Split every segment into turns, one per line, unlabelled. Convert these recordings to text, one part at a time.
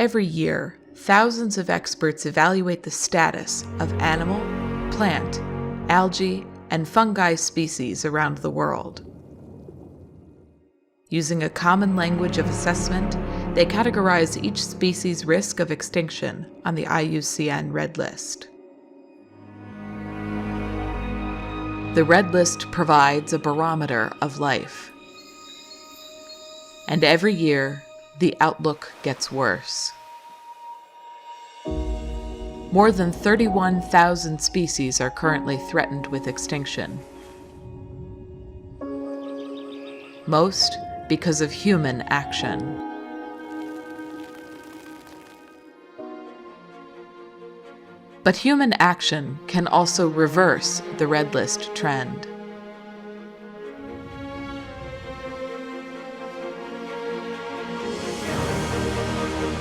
Every year, thousands of experts evaluate the status of animal, plant, algae, and fungi species around the world. Using a common language of assessment, they categorize each species' risk of extinction on the IUCN Red List. The Red List provides a barometer of life. And every year, the outlook gets worse. More than 31,000 species are currently threatened with extinction. Most because of human action. But human action can also reverse the Red List trend.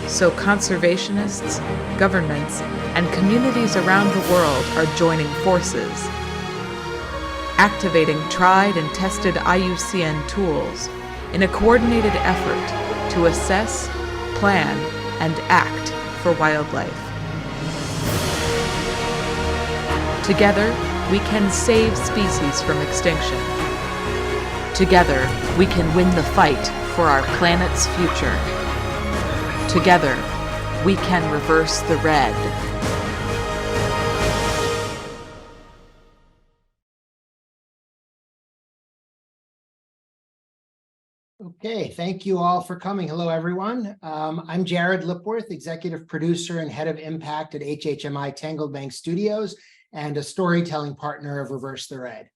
So conservationists, governments, and communities around the world are joining forces, activating tried and tested IUCN tools in a coordinated effort to assess, plan, and act for wildlife. Together, we can save species from extinction. Together, we can win the fight for our planet's future. Together, we can reverse the red.
Okay, thank you all for coming. Hello, everyone. I'm Jared Lipworth, Executive Producer and Head of Impact at HHMI Tangled Bank Studios and a storytelling partner of Reverse the Red.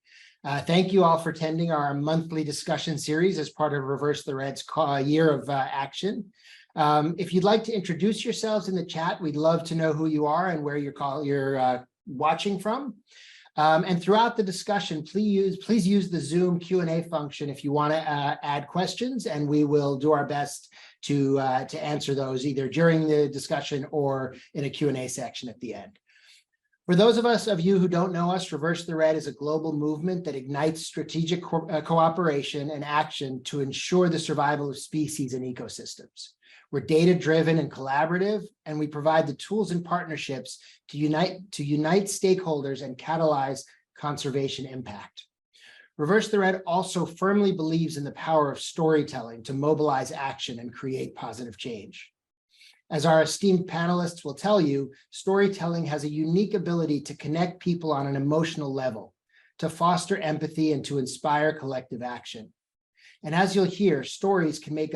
Thank you all for attending our monthly discussion series as part of Reverse the Red's year of action. If you'd like to introduce yourselves in the chat, we'd love to know who you are and where you're watching from. And throughout the discussion, please use the Zoom Q&A function if you want to add questions, and we will do our best to answer those either during the discussion or in a Q&A section at the end. For those of you who don't know us, Reverse the Red is a global movement that ignites strategic cooperation and action to ensure the survival of species and ecosystems. We're data-driven and collaborative, and we provide the tools and partnerships to unite stakeholders and catalyze conservation impact. Reverse the Red also firmly believes in the power of storytelling to mobilize action and create positive change. As our esteemed panelists will tell you, storytelling has a unique ability to connect people on an emotional level, to foster empathy, and to inspire collective action. And as you'll hear, stories can take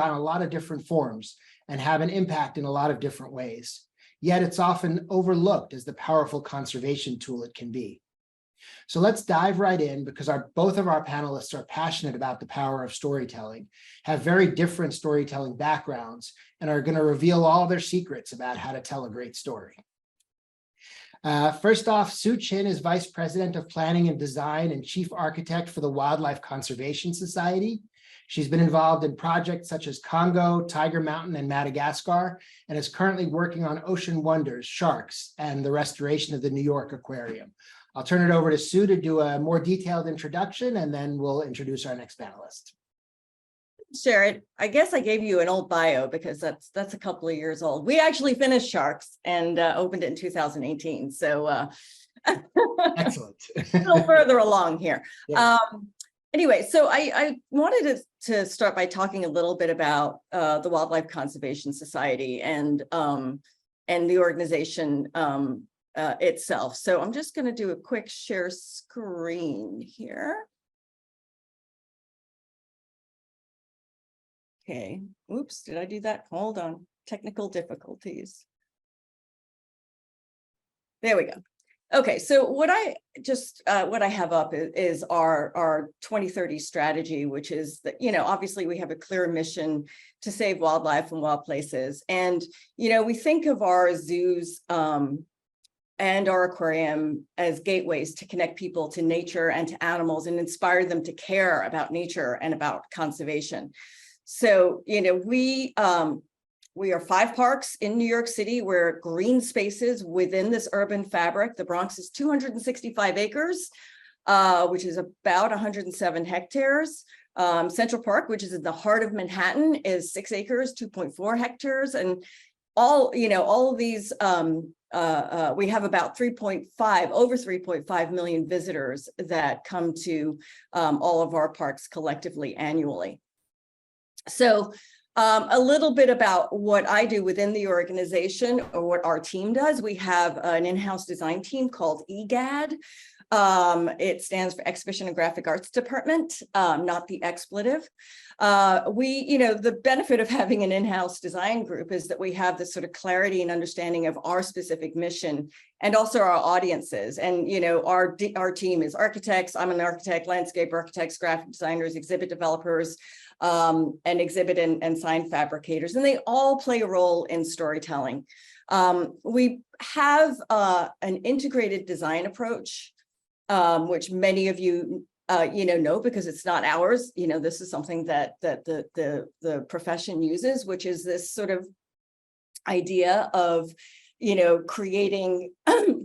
on a lot of different forms and have an impact in a lot of different ways. Yet it's often overlooked as the powerful conservation tool it can be. So let's dive right in, because both of our panelists are passionate about the power of storytelling, have very different storytelling backgrounds, and are going to reveal all their secrets about how to tell a great story. First off, Sue Chin is Vice President of Planning and Design and Chief Architect for the Wildlife Conservation Society. She's been involved in projects such as Congo, Tiger Mountain, and Madagascar, and is currently working on Ocean Wonders, sharks, and the restoration of the New York Aquarium. I'll turn it over to Sue to do a more detailed introduction, and then we'll introduce our next panelist.
Jared, I guess I gave you an old bio because that's a couple of years old. We actually finished Sharks and opened it in 2018. So
Excellent.
A little further along here.
Yeah.
Anyway, so I wanted to start by talking a little bit about the Wildlife Conservation Society and the organization itself. So I'm just going to do a quick share screen here. Okay, oops, did I do that? Hold on, technical difficulties. There we go. Okay, so what I have up is our 2030 strategy, which is that, obviously we have a clear mission to save wildlife and wild places. And, we think of our zoos and our aquarium as gateways to connect people to nature and to animals and inspire them to care about nature and about conservation. So, we are 5 parks in New York City. We're green spaces within this urban fabric. The Bronx is 265 acres. which is about 107 hectares. Central Park, which is in the heart of Manhattan, is 6 acres, 2.4 hectares, and all of these. We have about over 3.5 million visitors that come to all of our parks collectively annually. So a little bit about what I do within the organization, or what our team does. We have an in-house design team called EGAD. It stands for Exhibition and Graphic Arts Department, not the expletive. The benefit of having an in-house design group is that we have this sort of clarity and understanding of our specific mission and also our audiences. And, our team is architects. I'm an architect, landscape architects, graphic designers, exhibit developers, and exhibit and sign fabricators, and they all play a role in storytelling. We have an integrated design approach, which many of you know, because it's not ours. This is something that the profession uses, which is this sort of idea of creating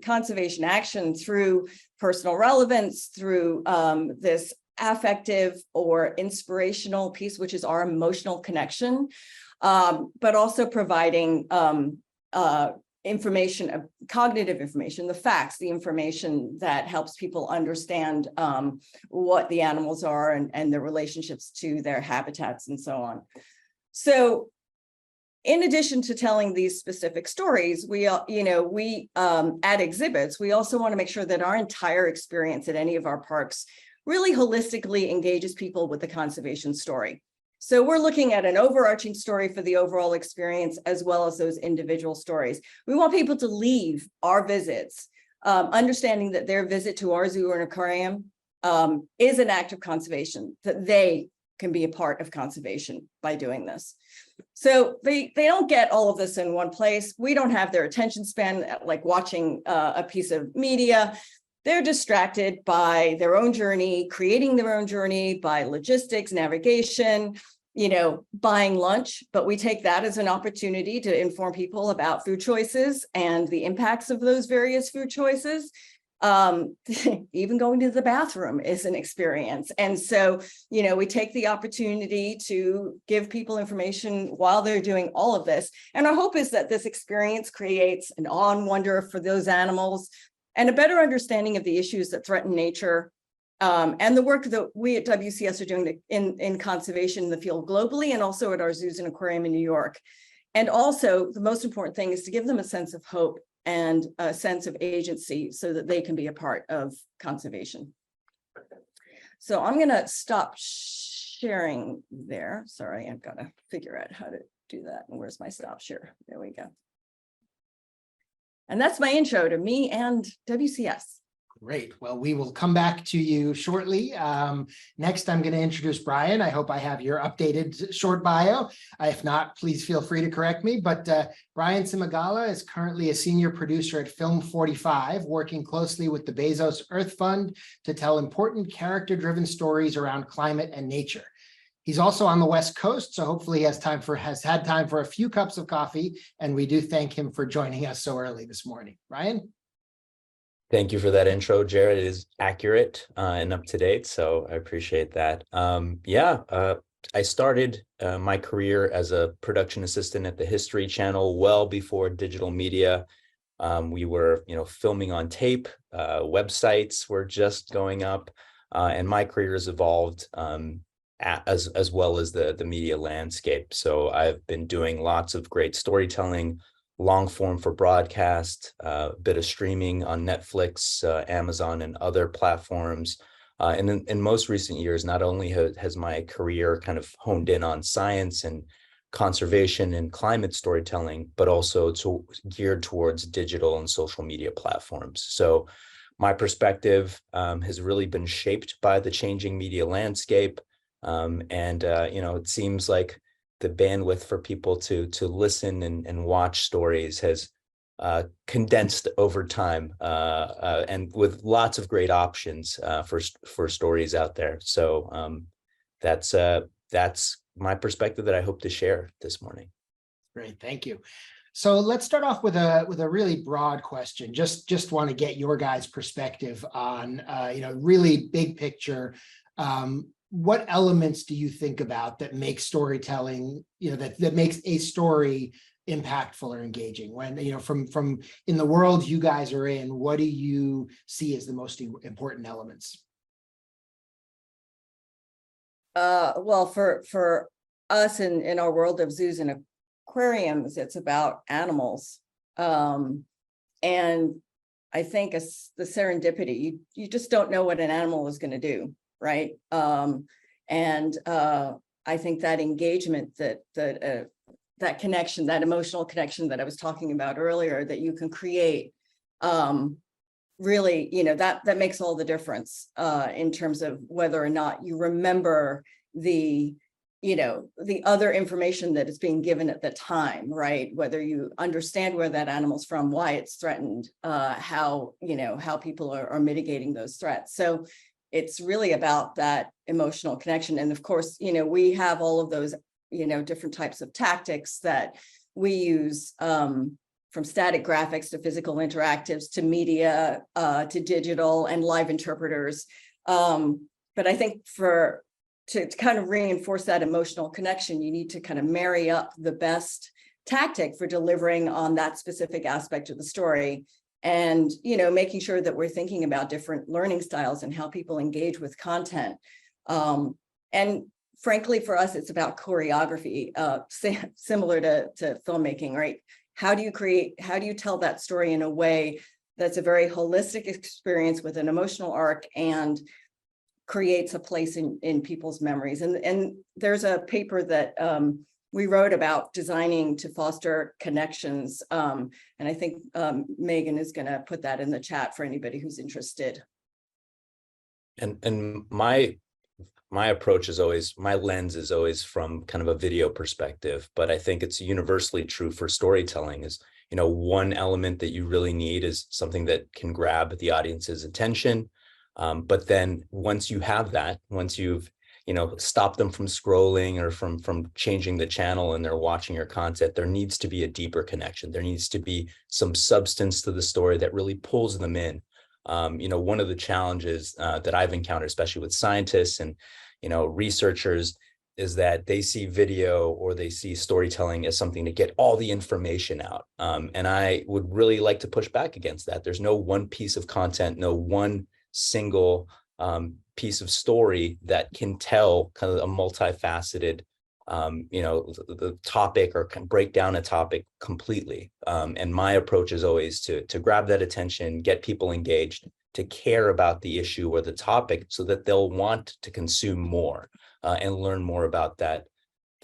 conservation action through personal relevance, through this affective or inspirational piece, which is our emotional connection, but also providing information, cognitive information, the facts, the information that helps people understand what the animals are and their relationships to their habitats and so on. So in addition to telling these specific stories, we at exhibits, we also want to make sure that our entire experience at any of our parks really holistically engages people with the conservation story. So we're looking at an overarching story for the overall experience, as well as those individual stories. We want people to leave our visits understanding that their visit to our zoo or an aquarium is an act of conservation, that they can be a part of conservation by doing this. So they don't get all of this in one place. We don't have their attention span like watching a piece of media. They're distracted by their own journey, creating their own journey, by logistics, navigation, buying lunch. But we take that as an opportunity to inform people about food choices and the impacts of those various food choices. Even going to the bathroom is an experience. And so, we take the opportunity to give people information while they're doing all of this. And our hope is that this experience creates an awe and wonder for those animals, and a better understanding of the issues that threaten nature, and the work that we at WCS are doing in conservation in the field globally, and also at our zoos and aquarium in New York. And also, the most important thing is to give them a sense of hope and a sense of agency so that they can be a part of conservation. So I'm going to stop sharing there. Sorry, I've got to figure out how to do that. And where's my stop share? There we go. And that's my intro to me and WCS.
Great. Well, we will come back to you shortly. Next, I'm going to introduce Brian. I hope I have your updated short bio. If not, please feel free to correct me. But Brian Cimagala is currently a senior producer at Film 45, working closely with the Bezos Earth Fund to tell important character-driven stories around climate and nature. He's also on the West Coast, so hopefully he has had time for a few cups of coffee, and we do thank him for joining us so early this morning. Brian?
Thank you for that intro, Jared. It is accurate and up to date, so I appreciate that. I started my career as a production assistant at the History Channel well before digital media. We were, filming on tape. Websites were just going up, and my career has evolved as well as the media landscape. So I've been doing lots of great storytelling, long form for broadcast, a bit of streaming on Netflix, Amazon, and other platforms. And in most recent years, not only has my career kind of honed in on science and conservation and climate storytelling, but also geared towards digital and social media platforms. So my perspective has really been shaped by the changing media landscape. It seems like the bandwidth for people to listen and watch stories has condensed over time, and with lots of great options for stories out there. So that's my perspective that I hope to share this morning.
Great, thank you. So let's start off with a really broad question. Just want to get your guys' perspective on really big picture. What elements do you think about that make storytelling, that makes a story impactful or engaging? When from in the world you guys are in, what do you see as the most important elements?
Well, for us in our world of zoos and aquariums, it's about animals. And I think the serendipity, you just don't know what an animal is going to do, right? I think that engagement, that connection, that emotional connection that I was talking about earlier, that you can create, really, that makes all the difference in terms of whether or not you remember the other information that is being given at the time, right? Whether you understand where that animal's from, why it's threatened, how people are mitigating those threats. So it's really about that emotional connection. And of course, we have all of those, different types of tactics that we use, from static graphics to physical interactives to media, to digital and live interpreters. But I think to kind of reinforce that emotional connection, you need to kind of marry up the best tactic for delivering on that specific aspect of the story. And, making sure that we're thinking about different learning styles and how people engage with content. And frankly, for us, it's about choreography, similar to filmmaking, right? How do you tell that story in a way that's a very holistic experience with an emotional arc and creates a place in people's memories? And there's a paper that we wrote about designing to foster connections. And I think Megan is going to put that in the chat for anybody who's interested.
And my approach is always, my lens is always from kind of a video perspective, but I think it's universally true for storytelling is, one element that you really need is something that can grab the audience's attention. But then once you have that, once you've, stopped them from scrolling or from changing the channel and they're watching your content, there needs to be a deeper connection. There needs to be some substance to the story that really pulls them in. One of the challenges that I've encountered, especially with scientists and, researchers, is that they see video or they see storytelling as something to get all the information out. And I would really like to push back against that. There's no one piece of content, no one single piece of story that can tell kind of a multifaceted, the topic or can break down a topic completely. And my approach is always to grab that attention, get people engaged, to care about the issue or the topic so that they'll want to consume more and learn more about that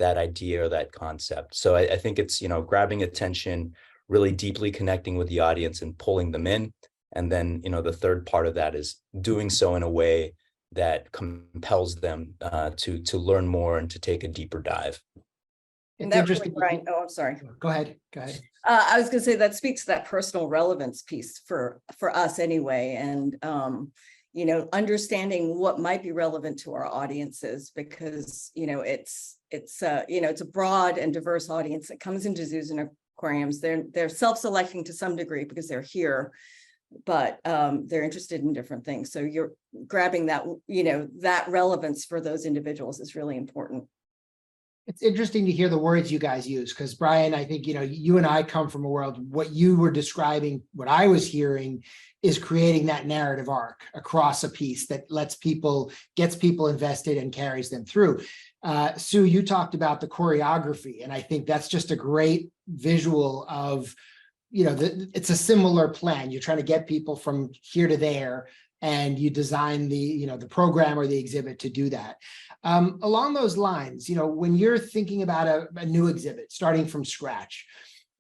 idea or that concept. So I think it's, grabbing attention, really deeply connecting with the audience and pulling them in. And then, the third part of that is doing so in a way that compels them to learn more and to take a deeper dive.
And that really, Brian, oh, I'm sorry.
Go ahead.
I was going to say that speaks to that personal relevance piece for us anyway. And, understanding what might be relevant to our audiences, because, it's a broad and diverse audience that comes into zoos and aquariums. They're self-selecting to some degree because they're here, but they're interested in different things. So you're grabbing that, that relevance for those individuals is really important.
It's interesting to hear the words you guys use, because Brian, I think, you and I come from a world, what you were describing, what I was hearing is creating that narrative arc across a piece that gets people invested and carries them through. Sue, you talked about the choreography, and I think that's just a great visual of, it's a similar plan. You're trying to get people from here to there, and you design the program or the exhibit to do that. Along those lines, when you're thinking about a new exhibit starting from scratch,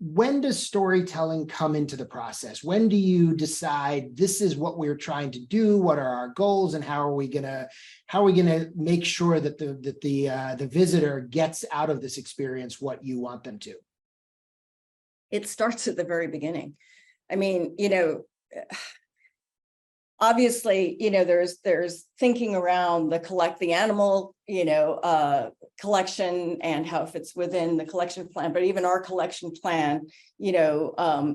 when does storytelling come into the process? When do you decide this is what we're trying to do? What are our goals, and how are we gonna make sure that the visitor gets out of this experience what you want them to?
It starts at the very beginning. I mean, obviously, there's thinking around the animal, collection and how it fits within the collection plan, but even our collection plan,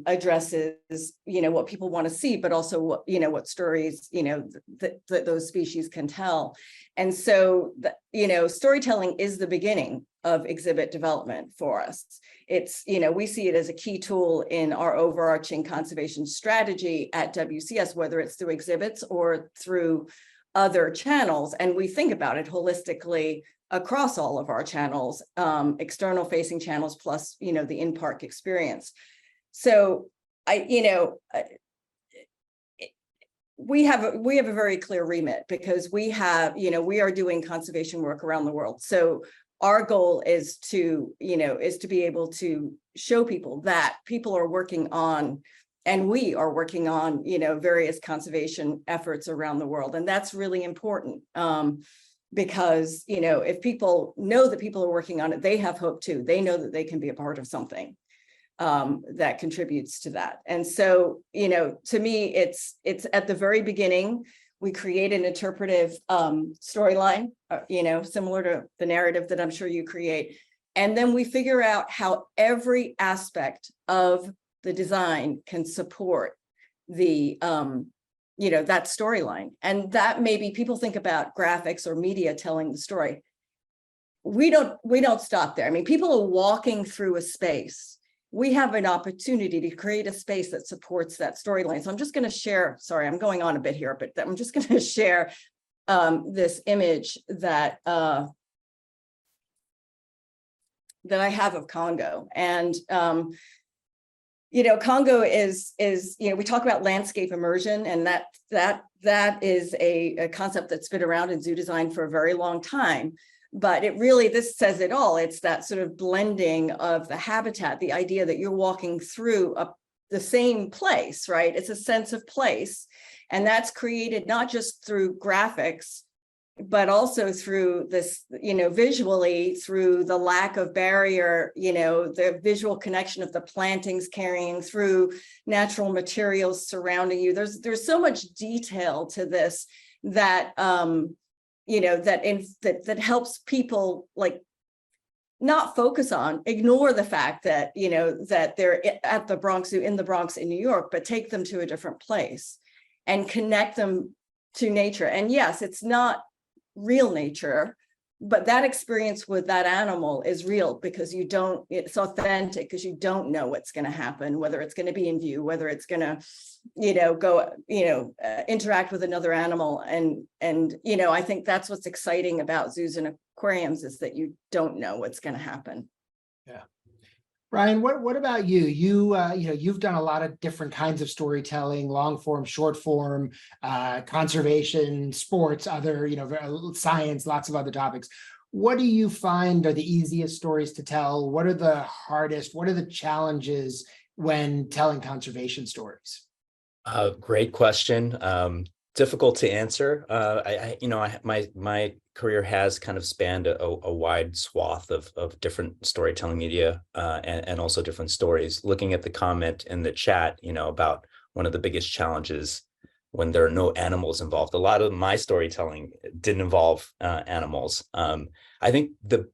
addresses, what people want to see, but also what stories, that those species can tell. And so, storytelling is the beginning of exhibit development for us. It's, we see it as a key tool in our overarching conservation strategy at WCS, whether it's through exhibits or through other channels. And we think about it holistically across all of our channels, external facing channels, plus, the in-park experience. So we have a very clear remit, because we are doing conservation work around the world. So our goal is to be able to show people that people are working on, and we are working on, various conservation efforts around the world. And that's really important, because, if people know that people are working on it, they have hope too. They know that they can be a part of something that contributes to that. And so, to me, it's at the very beginning, we create an interpretive storyline, similar to the narrative that I'm sure you create. And then we figure out how every aspect of the design can support the, that storyline. And that maybe people think about graphics or media telling the story. We don't stop there. I mean, people are walking through a space. We have an opportunity to create a space that supports that storyline. So I'm just going to share, sorry, I'm going on a bit here, but I'm just going to share this image that I have of Congo. And, Congo is, we talk about landscape immersion, and that is a concept that's been around in zoo design for a very long time. But this says it all. It's that sort of blending of the habitat, the idea that you're walking through the same place, right? It's a sense of place. And that's created not just through graphics, but also through this, visually, through the lack of barrier, the visual connection of the plantings carrying through, natural materials surrounding you. There's so much detail to this that, that helps people not focus on, ignore the fact that, that they're at the Bronx Zoo, in the Bronx in New York, but take them to a different place and connect them to nature. And yes, it's not real nature, but that experience with that animal is real, because it's authentic, because you don't know what's going to happen, whether it's going to be in view, whether it's going to, go, interact with another animal. And, I think that's what's exciting about zoos and aquariums, is that you don't know what's going to happen.
Yeah. Brian, what about you? You've done a lot of different kinds of storytelling, long form, short form, conservation, sports, other, science, lots of other topics. What do you find are the easiest stories to tell? What are the hardest? What are the challenges when telling conservation stories?
Great question. Difficult to answer. My career has kind of spanned a wide swath of different storytelling media and also different stories. Looking at the comment in the chat, about one of the biggest challenges when there are no animals involved. A lot of my storytelling didn't involve animals. I think the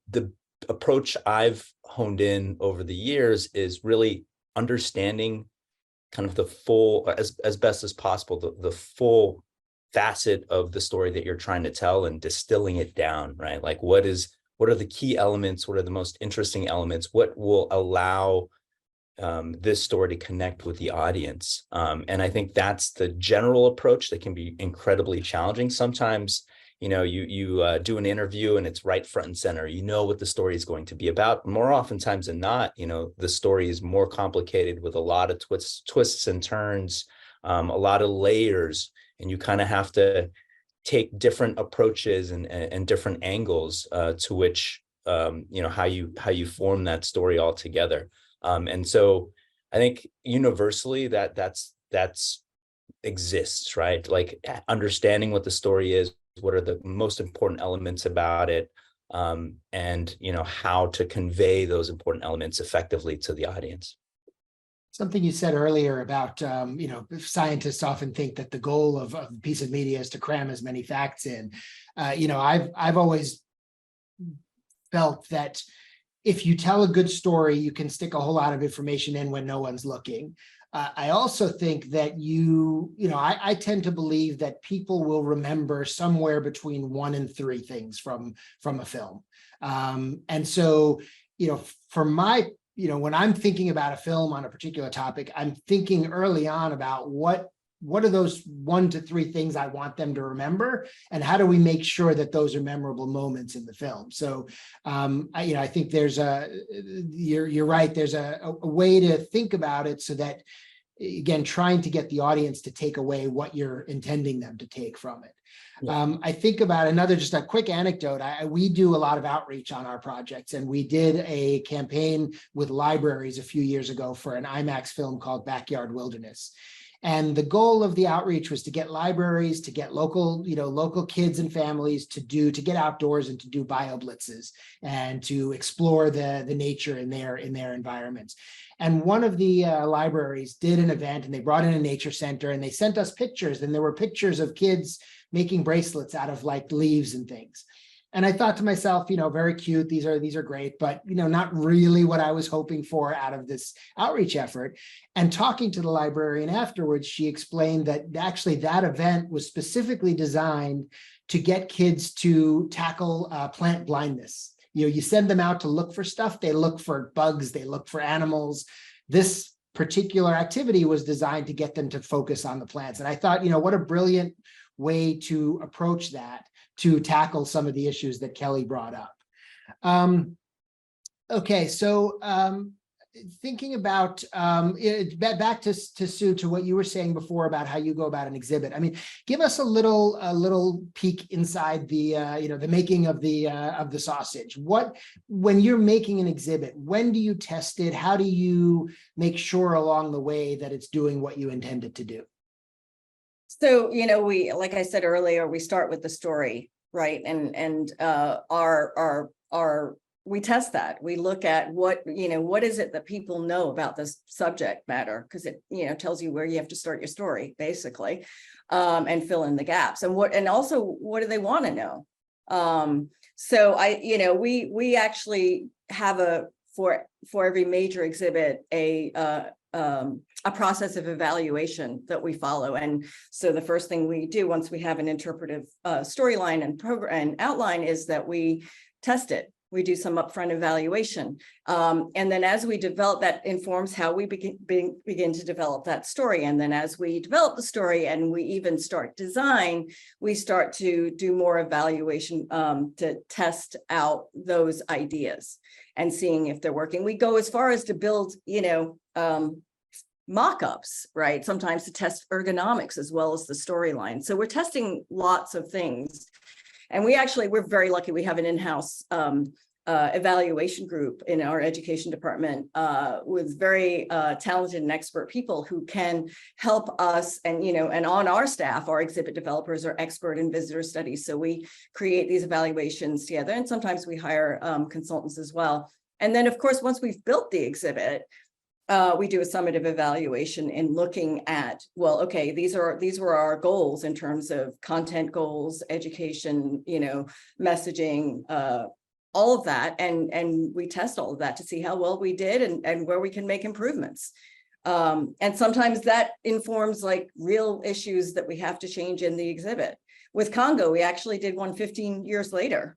approach I've honed in over the years is really understanding kind of the full, as best as possible, the full facet of the story that you're trying to tell, and distilling it down, right? Like what are the key elements? What are the most interesting elements? What will allow this story to connect with the audience? And I think that's the general approach that can be incredibly challenging. Sometimes, you do an interview and it's right front and center. You know what the story is going to be about. More oftentimes than not, the story is more complicated with a lot of twists and turns, a lot of layers, and you kind of have to take different approaches and different angles to which how you form that story all together. And so I think universally that's exists, right? Like understanding what the story is, what are the most important elements about it, and how to convey those important elements effectively to the audience.
Something you said earlier about, scientists often think that the goal of a piece of media is to cram as many facts in. I've always felt that if you tell a good story, you can stick a whole lot of information in when no one's looking. I also think that I tend to believe that people will remember somewhere between 1 and 3 things from a film. And so, for my when I'm thinking about a film on a particular topic, I'm thinking early on about what are those 1 to 3 things I want them to remember, and how do we make sure that those are memorable moments in the film? So, I think you're right. There's a way to think about it so that, again, trying to get the audience to take away what you're intending them to take from it. Yeah. I think about just a quick anecdote. We do a lot of outreach on our projects, and we did a campaign with libraries a few years ago for an IMAX film called Backyard Wilderness. And the goal of the outreach was to get libraries, to get local kids and families to get outdoors and to do bio blitzes and to explore the nature in their environments. And one of the libraries did an event, and they brought in a nature center, and they sent us pictures, and there were pictures of kids making bracelets out of like leaves and things. And I thought to myself, very cute. These are great, but not really what I was hoping for out of this outreach effort. And talking to the librarian afterwards, she explained that actually that event was specifically designed to get kids to tackle plant blindness. You send them out to look for stuff. They look for bugs. They look for animals. This particular activity was designed to get them to focus on the plants. And I thought, what a brilliant way to approach that, to tackle some of the issues that Kelly brought up. Okay, so thinking about back to Sue, to what you were saying before about how you go about an exhibit. I mean, give us a little peek inside the the making of the sausage. When you're making an exhibit, when do you test it? How do you make sure along the way that it's doing what you intend it to do?
So, we, like I said earlier, we start with the story, right? And we test that. We look at what is it that people know about this subject matter, because it, tells you where you have to start your story, basically, and fill in the gaps. And also, what do they want to know? So we actually have for every major exhibit, a process of evaluation that we follow. And so the first thing we do once we have an interpretive storyline and program and outline is that we test it. We do some upfront evaluation. And then as we develop, that informs how we begin to develop that story. And then as we develop the story and we even start design, we start to do more evaluation to test out those ideas and seeing if they're working. We go as far as to build, mock-ups, right? Sometimes to test ergonomics as well as the storyline. So we're testing lots of things. And we're very lucky. We have an in-house evaluation group in our education department with very talented and expert people who can help us. And, and on our staff, our exhibit developers are expert in visitor studies. So we create these evaluations together. And sometimes we hire consultants as well. And then, of course, once we've built the exhibit, we do a summative evaluation in looking at, well, okay, these were our goals in terms of content goals, education, messaging, all of that. And we test all of that to see how well we did and where we can make improvements. And sometimes that informs like real issues that we have to change in the exhibit. With Congo, we actually did one 15 years later,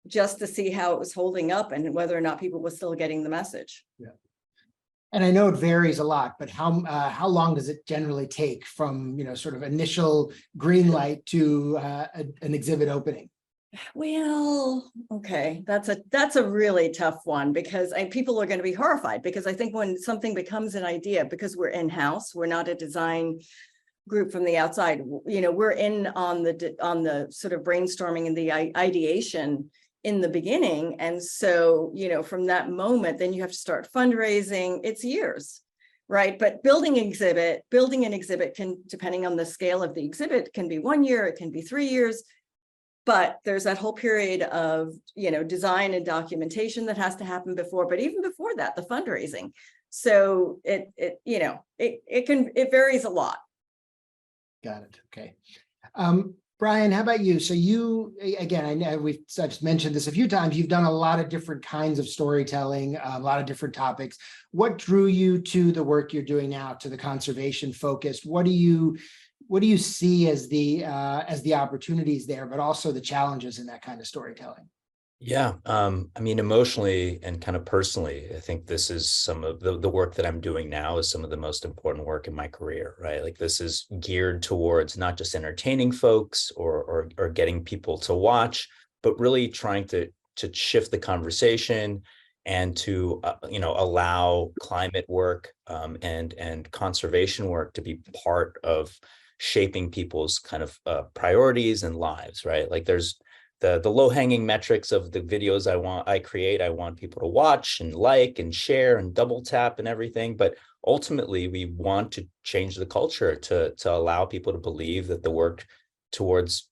just to see how it was holding up and whether or not people were still getting the message.
Yeah. And I know it varies a lot, but how long does it generally take from, sort of initial green light to an exhibit opening?
Well, okay, that's a really tough one, because people are going to be horrified, because I think when something becomes an idea, because we're in-house, we're not a design group from the outside, we're in on the sort of brainstorming and the ideation in the beginning. And so, from that moment, then you have to start fundraising. It's years, right? But building an exhibit can, depending on the scale of the exhibit, can be 1 year, it can be 3 years. But there's that whole period of, design and documentation that has to happen before. But even before that, the fundraising, So it varies a lot.
Got it. Okay. Brian, how about you? So you, again, I know I've mentioned this a few times, you've done a lot of different kinds of storytelling, a lot of different topics. What drew you to the work you're doing now, to the conservation focus? What do you see as the opportunities there, but also the challenges in that kind of storytelling?
Yeah, I mean, emotionally and kind of personally, I think this is some of the work that I'm doing now is some of the most important work in my career, right? Like this is geared towards not just entertaining folks or getting people to watch, but really trying to shift the conversation and to allow climate work and conservation work to be part of shaping people's kind of priorities and lives, right? Like there's the low-hanging metrics of the videos I want people to watch and like and share and double tap and everything. But ultimately, we want to change the culture to allow people to believe that the work towards,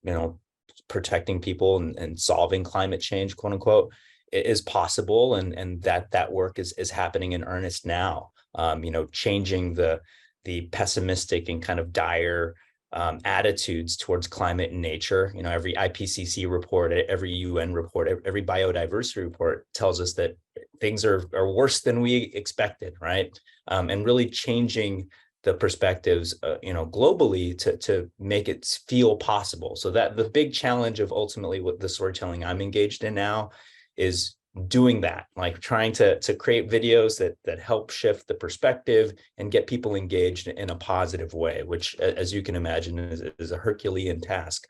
protecting people and solving climate change, quote unquote, is possible, and that work is happening in earnest now. Changing the pessimistic and kind of dire attitudes towards climate and nature. Every IPCC report, every UN report, every biodiversity report tells us that things are worse than we expected, right? And really changing the perspectives, globally to make it feel possible. So that the big challenge of ultimately what the storytelling I'm engaged in now is doing that, like trying to create videos that help shift the perspective and get people engaged in a positive way, which, as you can imagine, is a Herculean task.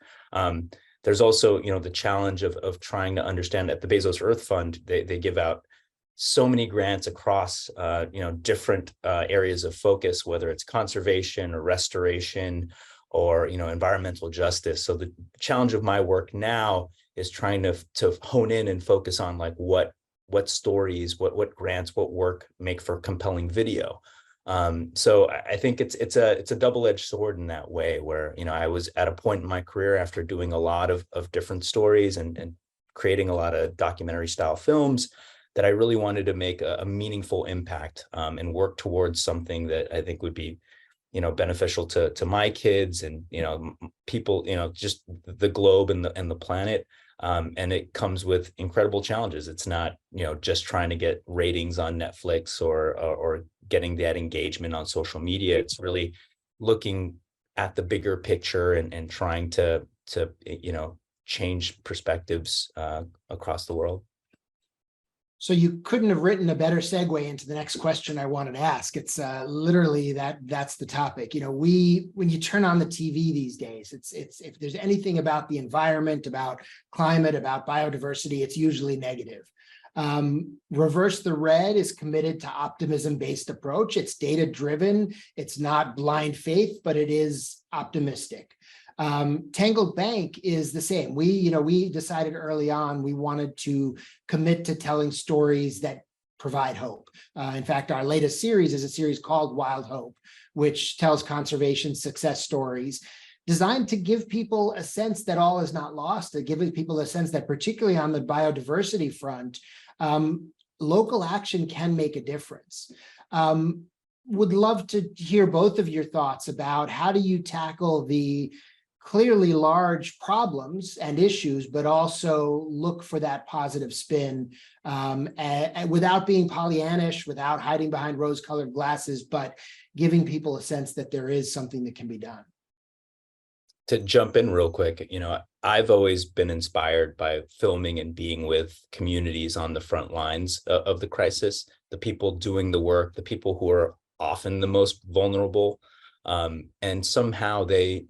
There's also, the challenge of trying to understand that the Bezos Earth Fund, they give out so many grants across, different areas of focus, whether it's conservation or restoration or, environmental justice. So the challenge of my work now is trying to hone in and focus on like what stories, what grants, what work make for compelling video. So I think it's a double-edged sword in that way, where I was at a point in my career after doing a lot of different stories and creating a lot of documentary style films that I really wanted to make a meaningful impact and work towards something that I think would be beneficial to my kids and people, just the globe and the planet. And it comes with incredible challenges. It's not, just trying to get ratings on Netflix or getting that engagement on social media. It's really looking at the bigger picture and trying to change perspectives across the world.
So you couldn't have written a better segue into the next question I wanted to ask. It's literally that's the topic. When you turn on the TV these days, it's if there's anything about the environment, about climate, about biodiversity, it's usually negative. Reverse the Red is committed to optimism-based approach. It's data-driven. It's not blind faith, but it is optimistic. Tangled Bank is the same. We decided early on we wanted to commit to telling stories that provide hope. In fact, our latest series is a series called Wild Hope, which tells conservation success stories designed to give people a sense that all is not lost, to give people a sense that particularly on the biodiversity front, local action can make a difference. Would love to hear both of your thoughts about how do you tackle the clearly large problems and issues, but also look for that positive spin and without being Pollyannish, without hiding behind rose-colored glasses, but giving people a sense that there is something that can be done.
To jump in real quick, I've always been inspired by filming and being with communities on the front lines of the crisis, the people doing the work, the people who are often the most vulnerable. And somehow they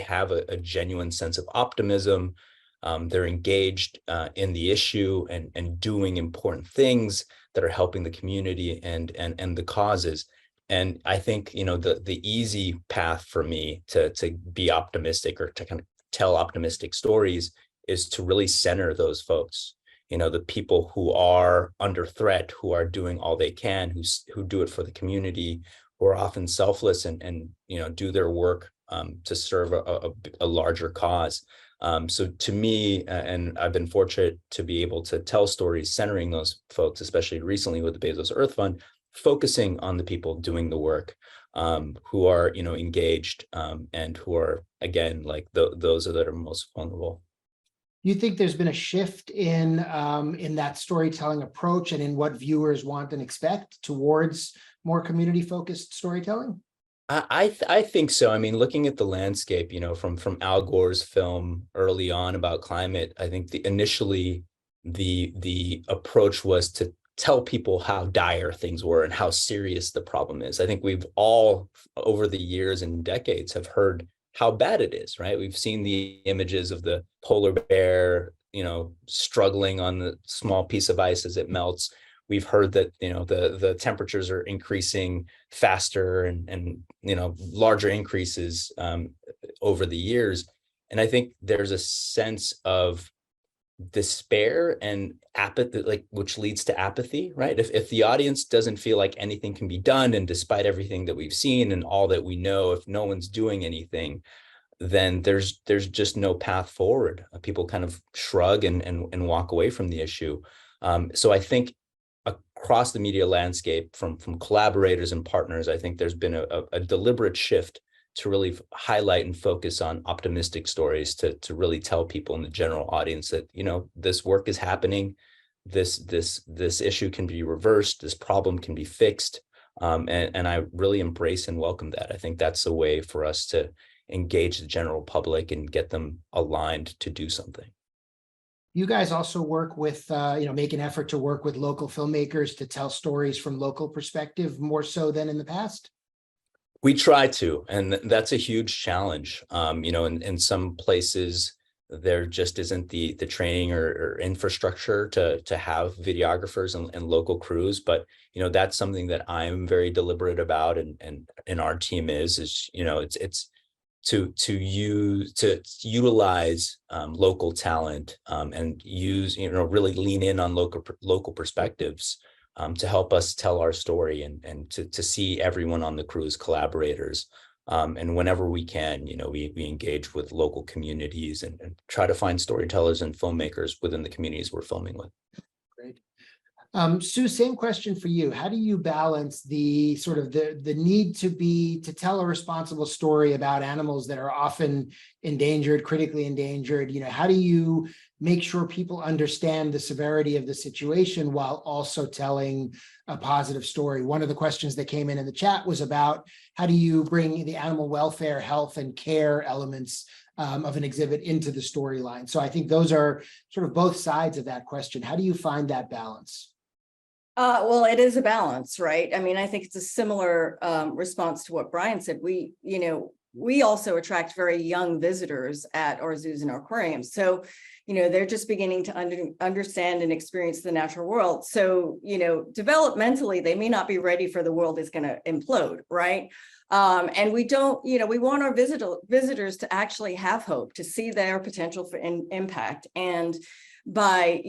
have a genuine sense of optimism. They're engaged in the issue and doing important things that are helping the community and the causes. And I think the easy path for me to be optimistic or to kind of tell optimistic stories is to really center those folks. The people who are under threat, who are doing all they can, who do it for the community, who are often selfless and do their work to serve a larger cause. So to me, and I've been fortunate to be able to tell stories centering those folks, especially recently with the Bezos Earth Fund, focusing on the people doing the work, who are, engaged, and who are, again, like those that are most vulnerable.
Do you think there's been a shift in that storytelling approach and in what viewers want and expect towards more community-focused storytelling?
I think so. I mean, looking at the landscape, from Al Gore's film early on about climate, I think initially the approach was to tell people how dire things were and how serious the problem is. I think we've all, over the years and decades, have heard how bad it is, right? We've seen the images of the polar bear, struggling on the small piece of ice as it melts. We've heard that, the temperatures are increasing faster and larger increases over the years. And I think there's a sense of despair and apathy, which leads to apathy, right? If the audience doesn't feel like anything can be done, and despite everything that we've seen and all that we know, if no one's doing anything, then there's just no path forward. People kind of shrug and walk away from the issue. So I think across the media landscape, from collaborators and partners, I think there's been a deliberate shift to really highlight and focus on optimistic stories, to really tell people in the general audience that, this work is happening, this issue can be reversed, this problem can be fixed. And I really embrace and welcome that. I think that's a way for us to engage the general public and get them aligned to do something.
You guys also work with, make an effort to work with local filmmakers to tell stories from local perspective, more so than in the past?
We try to, and that's a huge challenge. In some places, there just isn't the training or infrastructure to have videographers and local crews. But, that's something that I'm very deliberate about, and our team is it's to utilize local talent, and use, really lean in on local perspectives, to help us tell our story, and to see everyone on the crew as collaborators. And whenever we can, we engage with local communities and try to find storytellers and filmmakers within the communities we're filming with.
Great. Sue, same question for you. How do you balance the sort of the need to tell a responsible story about animals that are often endangered, critically endangered? How do you make sure people understand the severity of the situation while also telling a positive story? One of the questions that came in the chat was about how do you bring the animal welfare, health, and care elements of an exhibit into the storyline? So I think those are sort of both sides of that question. How do you find that balance?
Well, it is a balance, right? I mean, I think it's a similar response to what Brian said. We also attract very young visitors at our zoos and our aquariums. So, they're just beginning to understand and experience the natural world. So, developmentally, they may not be ready for the world is going to implode, right? And we don't, we want our visitors to actually have hope, to see their potential for impact. And by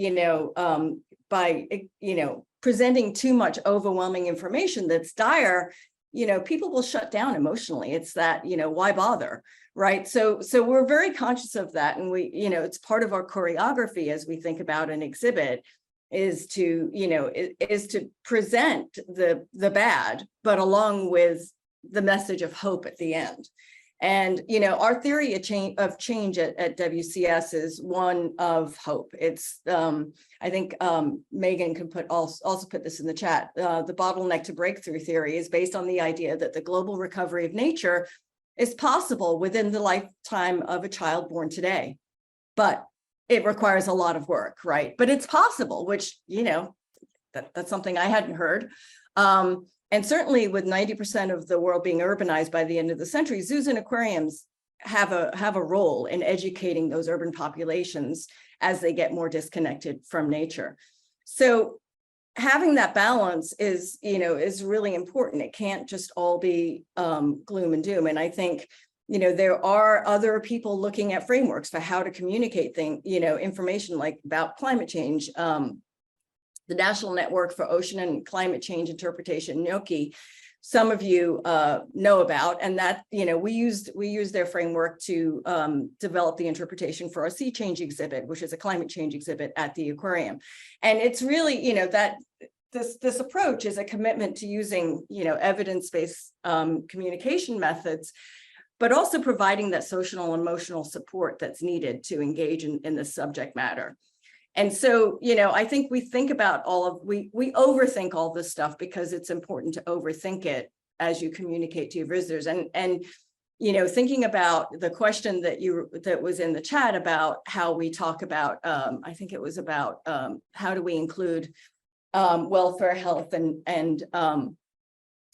presenting too much overwhelming information that's dire, people will shut down emotionally. It's that, why bother, right? So we're very conscious of that. And we, it's part of our choreography as we think about an exhibit is to present the bad, but along with the message of hope at the end. And, our theory of change at WCS is one of hope. It's, I think Megan can also put this in the chat. The bottleneck to breakthrough theory is based on the idea that the global recovery of nature is possible within the lifetime of a child born today. But it requires a lot of work, right? But it's possible, which, that's something I hadn't heard. And certainly with 90% of the world being urbanized by the end of the century, zoos and aquariums have a role in educating those urban populations as they get more disconnected from nature. So having that balance is really important. It can't just all be gloom and doom. And I think, there are other people looking at frameworks for how to communicate information like about climate change. The National Network for Ocean and Climate Change Interpretation, NOCI, some of you know about, and that we use their framework to develop the interpretation for our sea change exhibit, which is a climate change exhibit at the aquarium. And it's really that this approach is a commitment to using, evidence-based communication methods, but also providing that social and emotional support that's needed to engage in the subject matter. And so, I think we think about we overthink all this stuff because it's important to overthink it as you communicate to your visitors. And thinking about the question that was in the chat about how we talk about, I think it was about how do we include welfare, health, and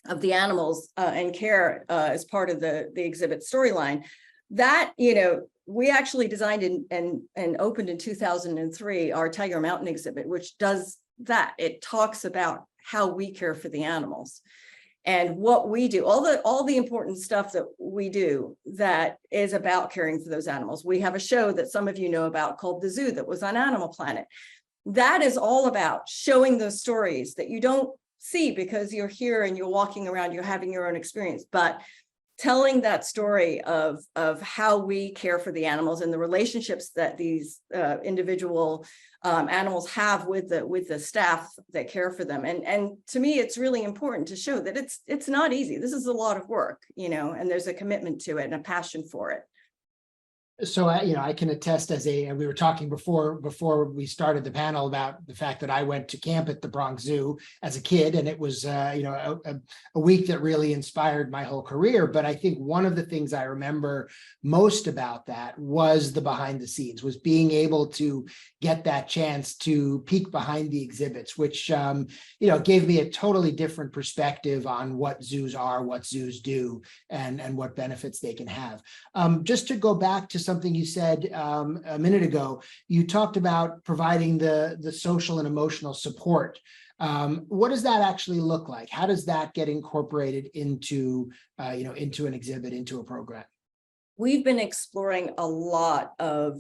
of the animals and care as part of the exhibit storyline. That, we actually designed and opened in 2003 our Tiger Mountain exhibit, which does that. It talks about how we care for the animals and what we do, all the important stuff that we do that is about caring for those animals. We have a show that some of you know about called The Zoo that was on Animal Planet. That is all about showing those stories that you don't see because you're here and you're walking around, you're having your own experience, but telling that story of how we care for the animals and the relationships that these individual animals have with the staff that care for them. And to me, it's really important to show that it's not easy. This is a lot of work, and there's a commitment to it and a passion for it.
So, I can attest and we were talking before we started the panel about the fact that I went to camp at the Bronx Zoo as a kid, and it was, a week that really inspired my whole career. But I think one of the things I remember most about that was the behind the scenes, was being able to get that chance to peek behind the exhibits, which, gave me a totally different perspective on what zoos are, what zoos do, and what benefits they can have. Just to go back to something you said a minute ago, you talked about providing the social and emotional support. What does that actually look like? How does that get incorporated into into an exhibit, into a program?
We've been exploring a lot of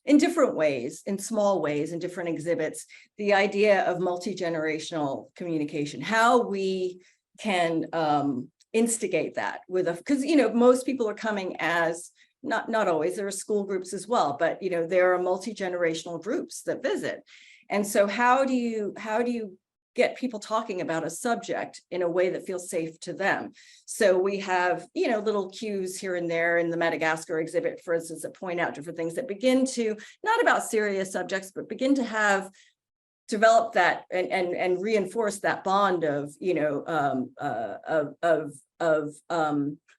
in different ways, in small ways, in different exhibits, the idea of multi-generational communication, how we can instigate that because most people are coming as not always, there are school groups as well, but there are multi-generational groups that visit. And so how do you get people talking about a subject in a way that feels safe to them? So we have, little cues here and there in the Madagascar exhibit, for instance, that point out different things that begin to, not about serious subjects, but begin to develop that and reinforce that bond of,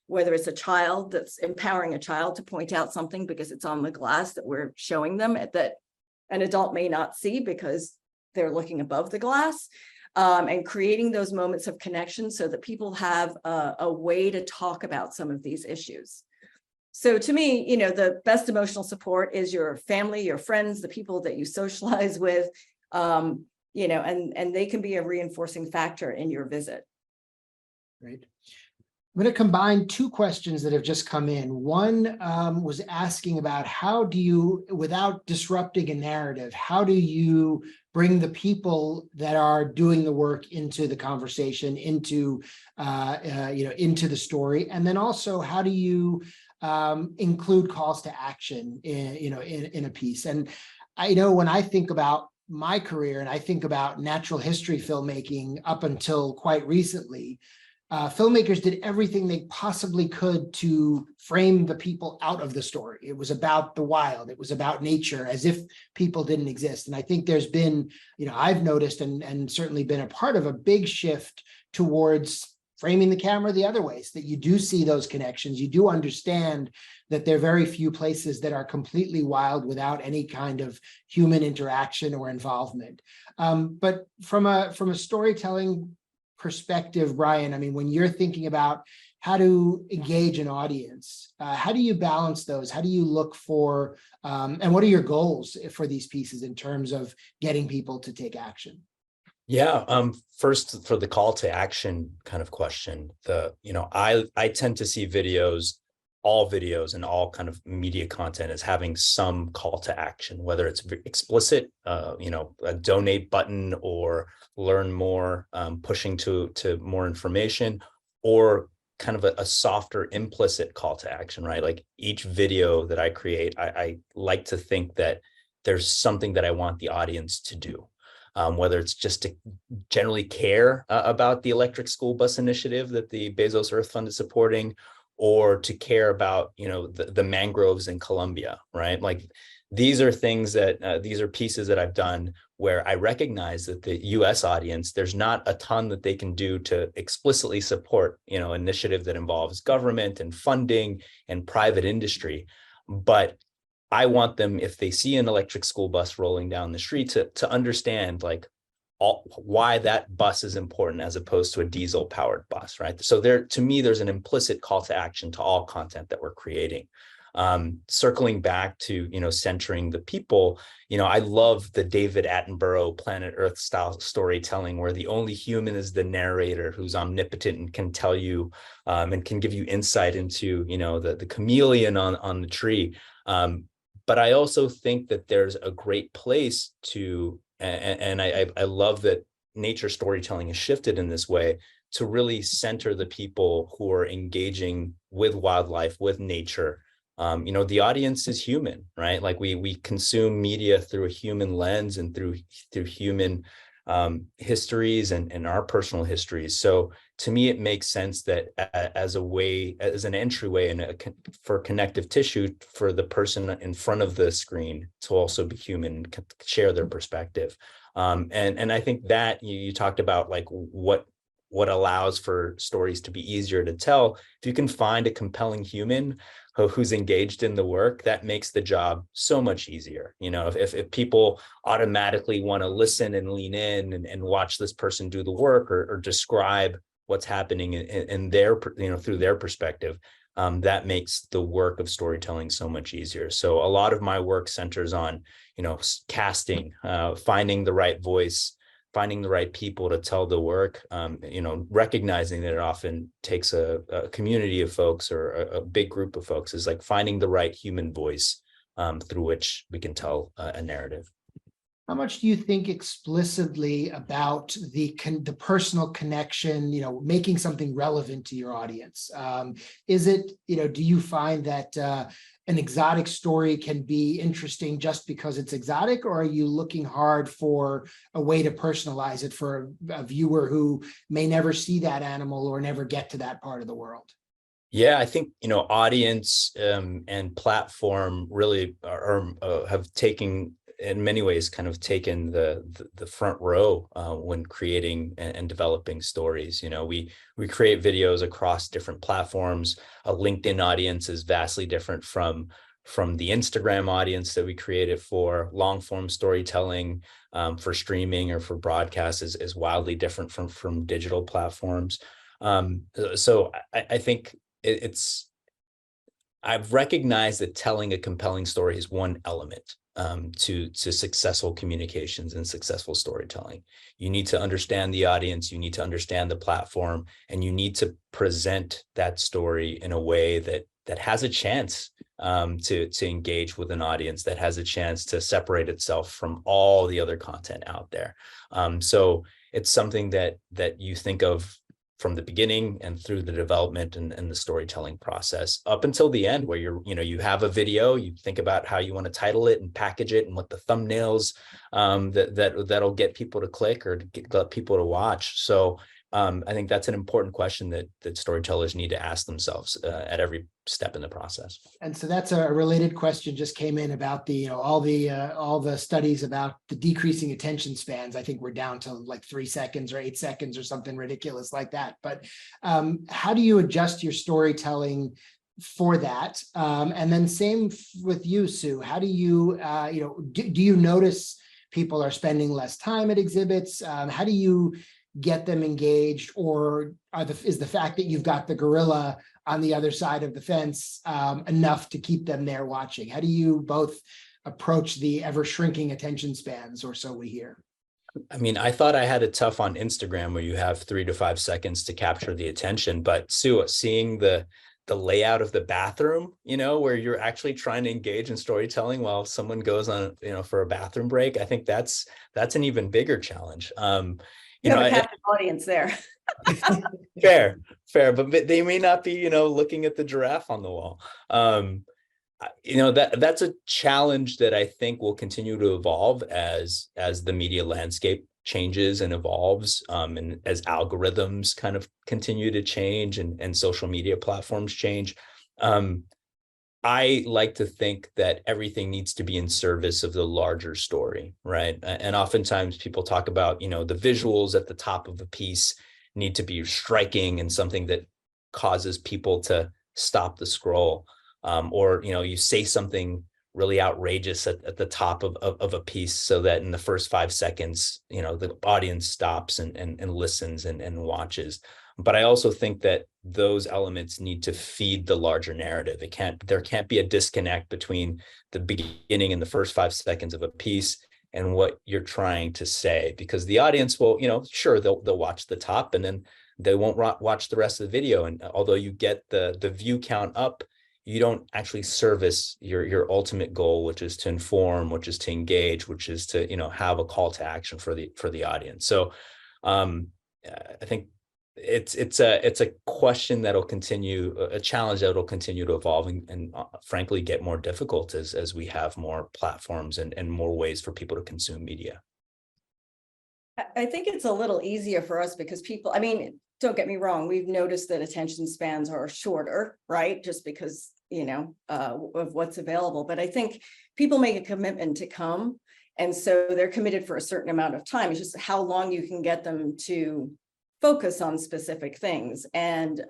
whether it's a child that's empowering a child to point out something because it's on the glass that we're showing them that an adult may not see because they're looking above the glass, and creating those moments of connection so that people have a way to talk about some of these issues. So to me, the best emotional support is your family, your friends, the people that you socialize with, and they can be a reinforcing factor in your visit.
Great. I'm going to combine two questions that have just come in. One was asking about how do you, without disrupting a narrative, how do you bring the people that are doing the work into the conversation, into the story, and then also how do you include calls to action in a piece? And I know when I think about my career and I think about natural history filmmaking up until quite recently, filmmakers did everything they possibly could to frame the people out of the story. It was about the wild. It was about nature, as if people didn't exist. And I think there's been, I've noticed and certainly been a part of a big shift towards framing the camera the other way, so that you do see those connections. You do understand that there are very few places that are completely wild without any kind of human interaction or involvement. But from a storytelling perspective, Brian, I mean, when you're thinking about how to engage an audience, how do you balance those? How do you look for, and what are your goals for these pieces in terms of getting people to take action?
Yeah, first for the call to action kind of question, I tend to see all videos and all kind of media content as having some call to action, whether it's explicit, a donate button or learn more, pushing to more information, or kind of a softer implicit call to action, right? Like each video that I create, I like to think that there's something that I want the audience to do. whether it's just to generally care about the electric school bus initiative that the Bezos Earth Fund is supporting, or to care about, the mangroves in Colombia, right? Like these are things that, these are pieces that I've done where I recognize that the US audience, there's not a ton that they can do to explicitly support, initiative that involves government and funding and private industry. But I want them, if they see an electric school bus rolling down the street, to understand like why that bus is important as opposed to a diesel powered bus, right? So to me, there's an implicit call to action to all content that we're creating. Circling back to, centering the people, I love the David Attenborough Planet Earth style storytelling where the only human is the narrator who's omnipotent and can tell you and can give you insight into, the chameleon on the tree. But I also think that there's a great place to, and I love that nature storytelling has shifted in this way to really center the people who are engaging with wildlife, with nature. The audience is human, right? Like we consume media through a human lens and through human histories and our personal histories. So to me, it makes sense that as an entryway and for connective tissue for the person in front of the screen to also be human and share their perspective. And I think that you talked about like what allows for stories to be easier to tell. If you can find a compelling human who's engaged in the work, that makes the job so much easier. If people automatically want to listen and lean in and watch this person do the work or describe what's happening in their, through their perspective, that makes the work of storytelling so much easier. So a lot of my work centers on, casting, finding the right voice, finding the right people to tell the work, recognizing that it often takes a community of folks or a big group of folks, is like finding the right human voice through which we can tell a narrative.
How much do you think explicitly about the personal connection, making something relevant to your audience? Is it, do you find that an exotic story can be interesting just because it's exotic, or are you looking hard for a way to personalize it for a viewer who may never see that animal or never get to that part of the world?
Yeah, I think, audience and platform really have taken, in many ways, kind of taken the front row when creating and developing stories. We create videos across different platforms. A LinkedIn audience is vastly different from the Instagram audience that we created for long form storytelling, for streaming or for broadcast is wildly different from digital platforms. So I think I've recognized that telling a compelling story is one element to successful communications and successful storytelling. You need to understand the audience, you need to understand the platform, and you need to present that story in a way that has a chance to engage with an audience, that has a chance to separate itself from all the other content out there. So it's something that you think of from the beginning and through the development and the storytelling process up until the end, where you have a video, you think about how you want to title it and package it and what the thumbnails that'll get people to click or get people to watch. So I think that's an important question that storytellers need to ask themselves at every step in the process. And
so that's a related question just came in about the, all the studies about the decreasing attention spans. I think we're down to like 3 seconds or 8 seconds or something ridiculous like that. But how do you adjust your storytelling for that? And then same with you, Sue. How do you, do you notice people are spending less time at exhibits? How do you get them engaged, or is the fact that you've got the gorilla on the other side of the fence enough to keep them there watching? How do you both approach the ever shrinking attention spans, or so we hear?
I mean, I thought I had it tough on Instagram where you have 3 to 5 seconds to capture the attention, but Sue, seeing the layout of the bathroom, where you're actually trying to engage in storytelling while someone goes on, for a bathroom break, I think that's an even bigger challenge.
You have a captive audience there.
fair, but they may not be, looking at the giraffe on the wall. that's a challenge that I think will continue to evolve as the media landscape changes and evolves, and as algorithms kind of continue to change and social media platforms change. I like to think that everything needs to be in service of the larger story, right? And oftentimes people talk about, the visuals at the top of a piece need to be striking and something that causes people to stop the scroll. Or, you say something really outrageous at the top of a piece so that in the first 5 seconds, the audience stops and listens and watches. But I also think that those elements need to feed the larger narrative. There can't be a disconnect between the beginning and the first 5 seconds of a piece and what you're trying to say, because the audience will, sure, they'll watch the top and then they won't watch the rest of the video. And although you get the view count up, you don't actually service your ultimate goal, which is to inform, which is to engage, which is to, have a call to action for the audience. So I think it's a question that'll continue, a challenge that'll continue to evolve and frankly get more difficult as we have more platforms and more ways for people to consume media.
I think it's a little easier for us because people, don't get me wrong, we've noticed that attention spans are shorter, right? Just because, of what's available. But I think people make a commitment to come. And so they're committed for a certain amount of time. It's just how long you can get them to focus on specific things. And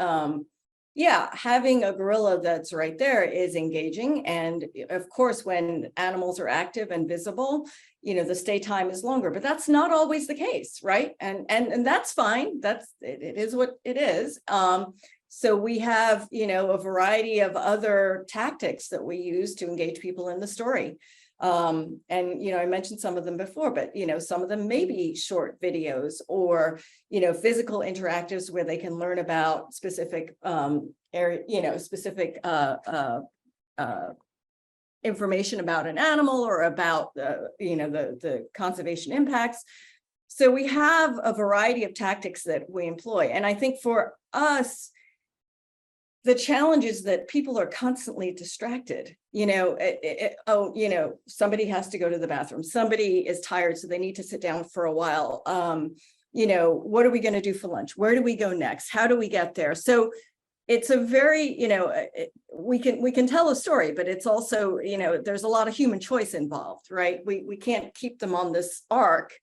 having a gorilla that's right there is engaging. And of course, when animals are active and visible, the stay time is longer, but that's not always the case, right? And that's fine. It is what it is. So we have, a variety of other tactics that we use to engage people in the story. And, I mentioned some of them before, but, some of them may be short videos or, physical interactives where they can learn about specific information about an animal or about the conservation impacts. So we have a variety of tactics that we employ. And I think for us, the challenge is that people are constantly distracted. Somebody has to go to the bathroom. Somebody is tired, so they need to sit down for a while. What are we going to do for lunch? Where do we go next? How do we get there? So it's a very, we can tell a story, but it's also, there's a lot of human choice involved, right? We can't keep them on this arc,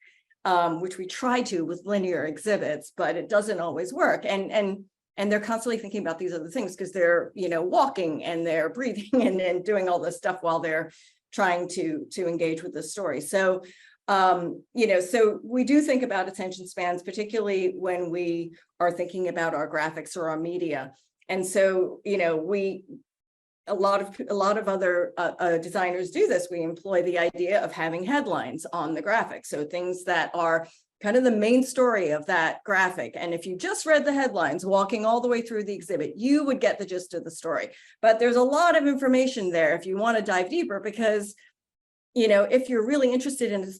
which we try to with linear exhibits, but it doesn't always work. And they're constantly thinking about these other things because they're, walking and they're breathing and doing all this stuff while they're trying to engage with the story. So, so we do think about attention spans, particularly when we are thinking about our graphics or our media. And so, a lot of other designers do this. We employ the idea of having headlines on the graphic. So things that are kind of the main story of that graphic. And if you just read the headlines walking all the way through the exhibit, you would get the gist of the story. But there's a lot of information there if you want to dive deeper, because, if you're really interested in a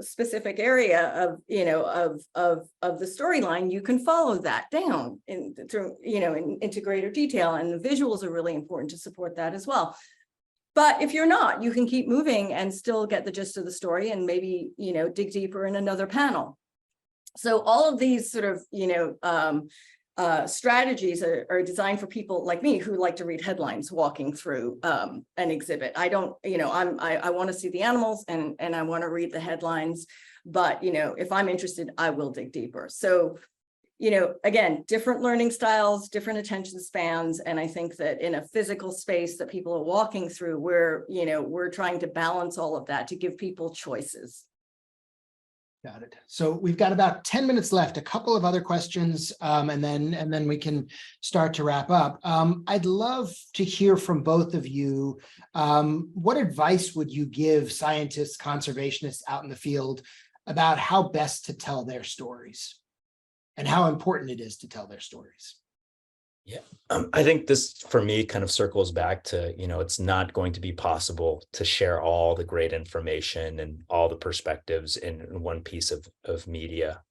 specific area of, of the storyline, you can follow that down through, into greater detail. And the visuals are really important to support that as well. But if you're not, you can keep moving and still get the gist of the story and maybe, dig deeper in another panel. So all of these sort of, strategies are designed for people like me who like to read headlines walking through an exhibit. I don't, I want to see the animals and I want to read the headlines. But, if I'm interested, I will dig deeper. So, again, different learning styles, different attention spans. And I think that in a physical space that people are walking through, we're trying to balance all of that to give people choices.
Got it. So we've got about 10 minutes left, a couple of other questions, and then we can start to wrap up. I'd love to hear from both of you. What advice would you give scientists, conservationists out in the field about how best to tell their stories and how important it is to tell their stories?
Yeah, I think this for me kind of circles back to, it's not going to be possible to share all the great information and all the perspectives in one piece of media.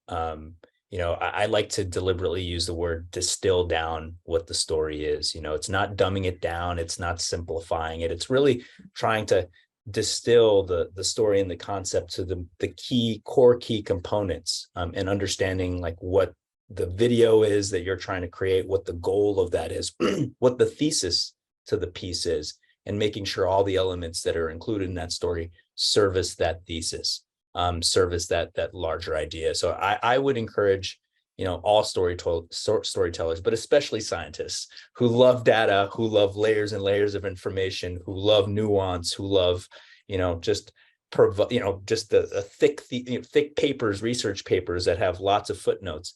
I like to deliberately use the word distill down what the story is. It's not dumbing it down. It's not simplifying it. It's really trying to distill the story and the concept to the core key components, and understanding like what the video is that you're trying to create, what the goal of that is, what the thesis to the piece is, and making sure all the elements that are included in that story service that thesis, service that larger idea. So I would encourage, all storytellers, but especially scientists who love data, who love layers and layers of information, who love nuance, who love, just the thick papers, research papers that have lots of footnotes.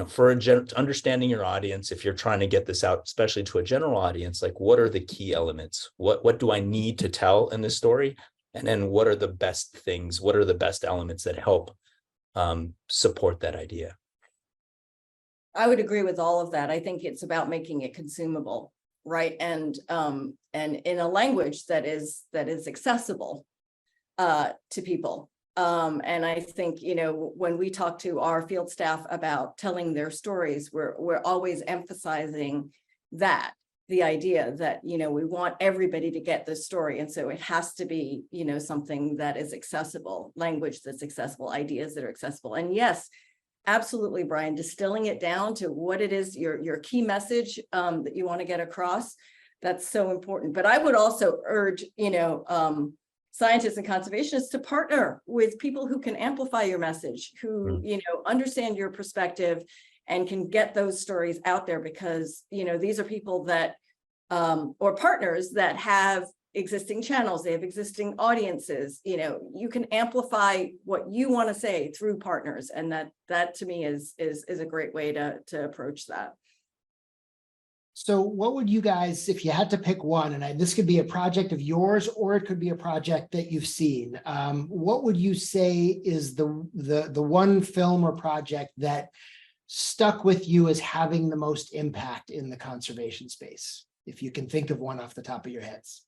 For understanding your audience, if you're trying to get this out, especially to a general audience, like what are the key elements? What do I need to tell in this story? And then what are the best things? What are the best elements that help support that idea?
I would agree with all of that. I think it's about making it consumable, right? And in a language that is accessible to people. And I think, when we talk to our field staff about telling their stories, we're always emphasizing that, the idea that, we want everybody to get this story. And so it has to be, something that is accessible, language that's accessible, ideas that are accessible. And yes, absolutely, Brian, distilling it down to what it is, your key message that you want to get across, that's so important. But I would also urge, scientists and conservationists to partner with people who can amplify your message, who, understand your perspective and can get those stories out there, because, these are people that, or partners that have existing channels, they have existing audiences, you can amplify what you want to say through partners. And that to me is a great way to approach that.
So what would you guys, if you had to pick one, and this could be a project of yours, or it could be a project that you've seen, what would you say is the one film or project that stuck with you as having the most impact in the conservation space? If you can think of one off the top of your heads.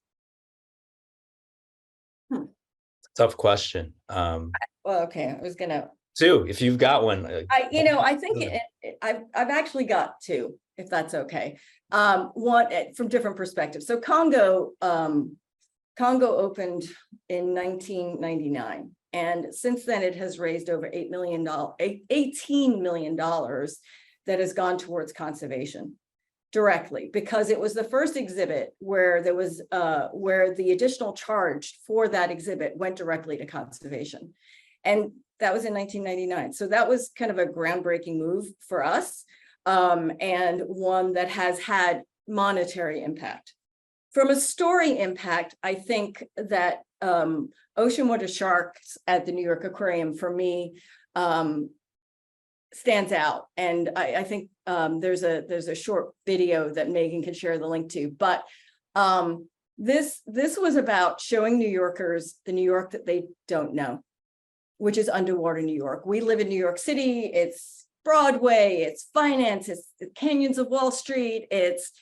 Tough question.
Well, okay, I was gonna.
Two, if you've got one.
I think I've actually got two, if that's okay. One from different perspectives. So Congo opened in 1999, and since then it has raised over $18 million that has gone towards conservation directly, because it was the first exhibit where there was where the additional charge for that exhibit went directly to conservation, and that was in 1999. So that was kind of a groundbreaking move for us, and one that has had monetary impact. From a story impact, I think that ocean water sharks at the New York Aquarium, for me, stands out. And I think there's a short video that Megan can share the link to. But this was about showing New Yorkers the New York that they don't know, which is underwater New York. We live in New York City. It's Broadway, it's finance, it's the canyons of Wall Street, it's,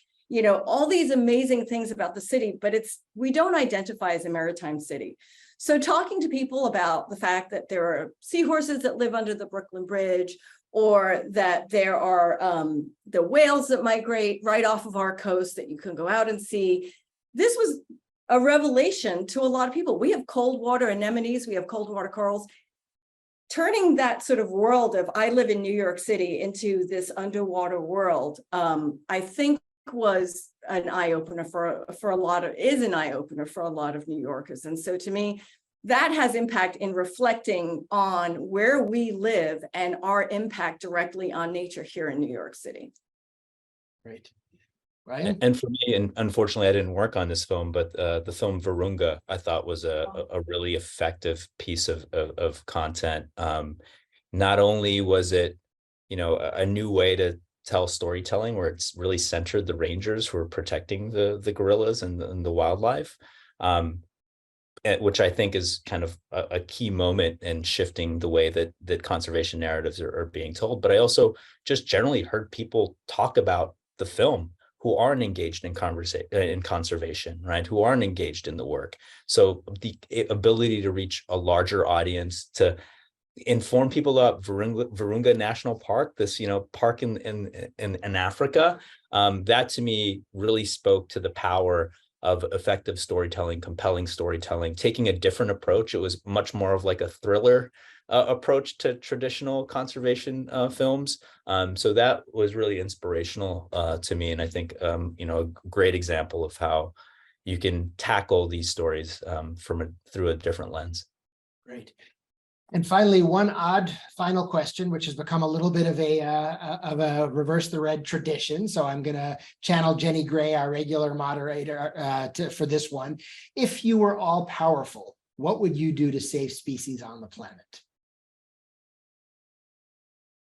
all these amazing things about the city, but we don't identify as a maritime city. So talking to people about the fact that there are seahorses that live under the Brooklyn Bridge, or that there are the whales that migrate right off of our coast that you can go out and see. This was a revelation to a lot of people. We have cold water anemones, we have cold water corals. Turning that sort of world of I live in New York City into this underwater world, I think was an eye-opener for a lot of New Yorkers. And so to me, that has impact in reflecting on where we live and our impact directly on nature here in New York City.
Great. Ryan?
And for me, and unfortunately I didn't work on this film, but the film Virunga I thought was a really effective piece of content. Not only was it, a new way to tell storytelling where it's really centered the rangers who are protecting the gorillas and the wildlife, which I think is kind of a key moment in shifting the way that conservation narratives are being told. But I also just generally heard people talk about the film who aren't engaged in conservation, right? Who aren't engaged in the work. So the ability to reach a larger audience, to inform people about Virunga National Park, this, park in Africa. That to me really spoke to the power of effective storytelling, compelling storytelling, taking a different approach. It was much more of like a thriller approach to traditional conservation films. So that was really inspirational to me. And I think, a great example of how you can tackle these stories through a different lens.
Great. And finally, one odd final question, which has become a little bit of a reverse the red tradition. So I'm going to channel Jenny Gray, our regular moderator, for this one. If you were all powerful, what would you do to save species on the planet?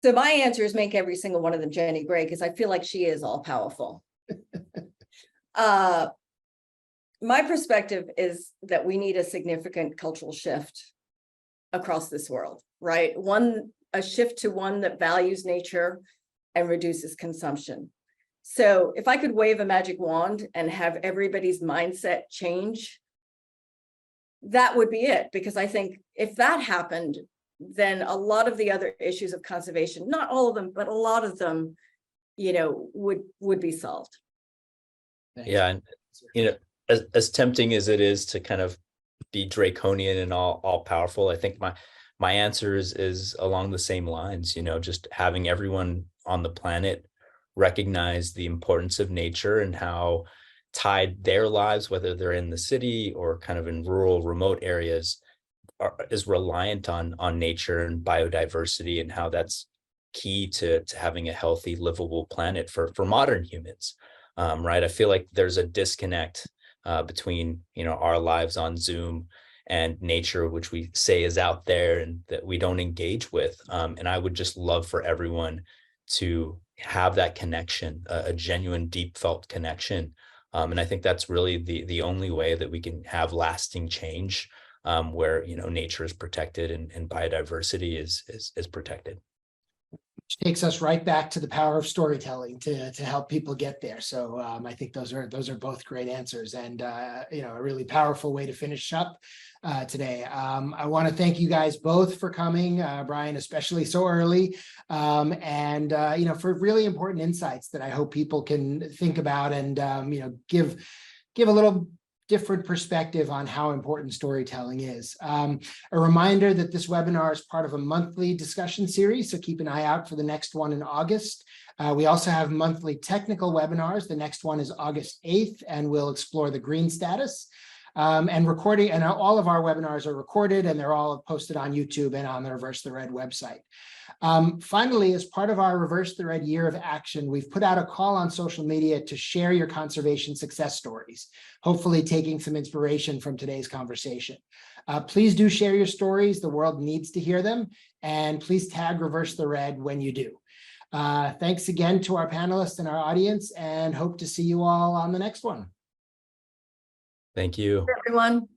So my answer is make every single one of them Jenny Gray, because I feel like she is all powerful. My perspective is that we need a significant cultural shift across this world, right? A shift to one that values nature and reduces consumption. So if I could wave a magic wand and have everybody's mindset change, that would be it. Because I think if that happened, then a lot of the other issues of conservation, not all of them, but a lot of them, would be solved.
Yeah, and as tempting as it is to kind of be draconian and all powerful, I think my answer is along the same lines. Just having everyone on the planet recognize the importance of nature and how tied their lives, whether they're in the city or kind of in rural, remote areas, is reliant on nature and biodiversity, and how that's key to having a healthy, livable planet for modern humans. Right? I feel like there's a disconnect between our lives on Zoom and nature, which we say is out there and that we don't engage with. And I would just love for everyone to have that connection, a genuine, deep felt connection. And I think that's really the only way that we can have lasting change, where nature is protected and biodiversity is protected.
Which takes us right back to the power of storytelling to help people get there. So I think those are both great answers, and a really powerful way to finish up today. I want to thank you guys both for coming, Brian, especially so early, and for really important insights that I hope people can think about and give a little different perspective on how important storytelling is. A reminder that this webinar is part of a monthly discussion series, so keep an eye out for the next one in August. We also have monthly technical webinars. The next one is August 8th, and we'll explore the green status. And recording, and all of our webinars are recorded, and they're all posted on YouTube and on the Reverse the Red website. Finally, as part of our Reverse the Red Year of Action, we've put out a call on social media to share your conservation success stories, hopefully taking some inspiration from today's conversation. Please do share your stories. The world needs to hear them. And please tag Reverse the Red when you do. Thanks again to our panelists and our audience, and hope to see you all on the next one.
Thank you,
Everyone.